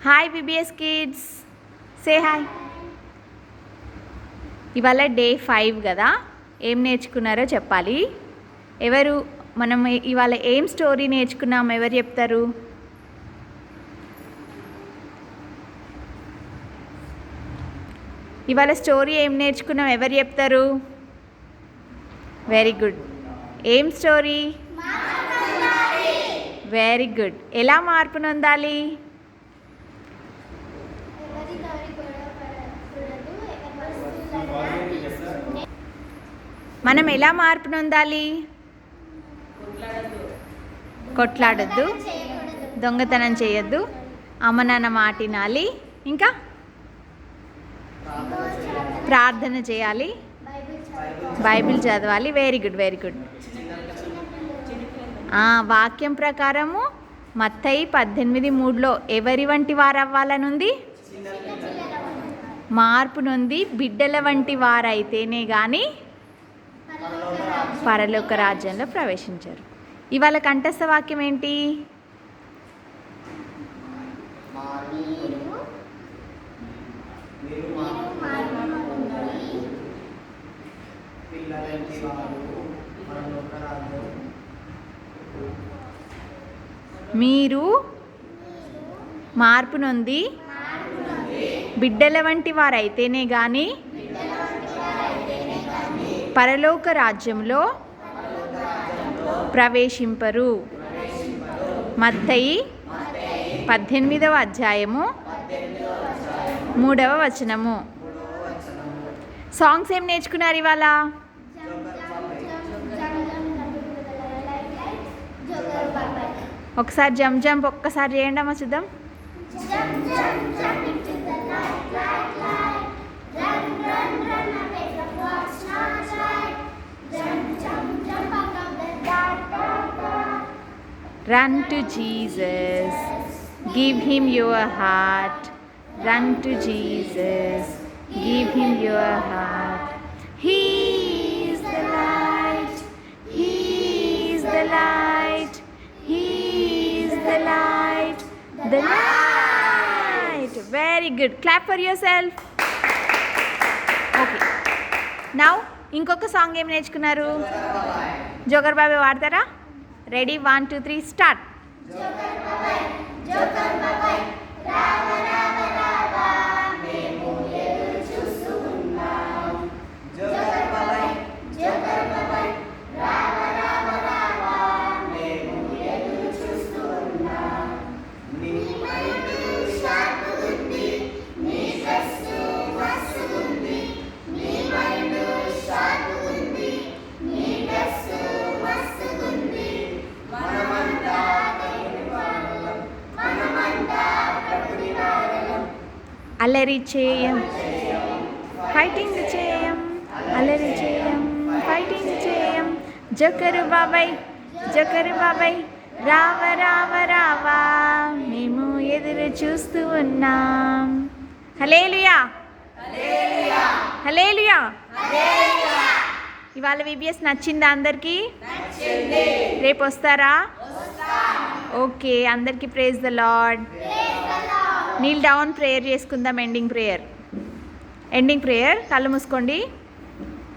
Hi VBS kids, say hi. ఇవాళ day 5 కదా. ఏం నేర్చుకున్నారో చెప్పాలి. ఎవరు మనం ఇవాళ ఏం స్టోరీ నేర్చుకున్నాం, ఎవరు చెప్తారు? ఇవాళ స్టోరీ ఏం నేర్చుకున్నాం, ఎవరు చెప్తారు? Very good. ఏం స్టోరీ? Very good. ఎలా మార్పు నొందాలి? మనం ఎలా మార్పు నొందాలి? కొట్లాడొద్దు, దొంగతనం చేయొద్దు, అమ్మ నాన్న మాట వినాలి, ఇంకా ప్రార్థన చేయాలి, బైబిల్ చదవాలి. Very good, very good. వాక్యం ప్రకారము మత్తయి 18:3లో ఎవరి వంటి వారు అవ్వాలనుంది? మార్పు నొంది బిడ్డల వంటి వారైతేనే కానీ పరలోక రాజ్యంలో ప్రవేశించారు. ఇవాళ కంఠస్థ వాక్యం ఏంటి? మీరు మార్పు నొంది బిడ్డల వంటి వారైతేనే కానీ పరలోక రాజ్యంలో ప్రవేశింపరు. మత్తయి 18వ అధ్యాయము 3వ వచనము. సాంగ్స్ ఏం నేర్చుకున్నారు ఇవాళ? ఒకసారి జంప్ జంప్ ఒక్కసారి చేయండి అమ్మా, చూద్దాం. Run to Jesus, give him your heart. Run to Jesus, give him your heart. He is the light, he is the light, he is the light, the light. Very good. Clap for yourself. Okay. Now, ఇంకొక song ఏం నేర్చుకున్నారు? Joker బాబాయ్ వాడతారా? Ready, 1 2 3 start. అల్లరి చేయం, fighting చేయం, అల్లరి చేయం, ఫైటింగ్ చేయం. జోకరు బాబాయ్, జోకరు బాబాయ్, రావ రావ రావా, మేము ఎదురు చూస్తూ ఉన్నాం. హల్లెలూయా, హల్లెలూయా. ఇవాళ విబిఎస్ నచ్చిందా అందరికీ? రేపు వస్తారా? ఓకే, అందరికీ praise the lord. Kneel down, prayer చేసుకుందాం. ఎండింగ్ ప్రేయర్, కళ్ళు మూసుకోండి.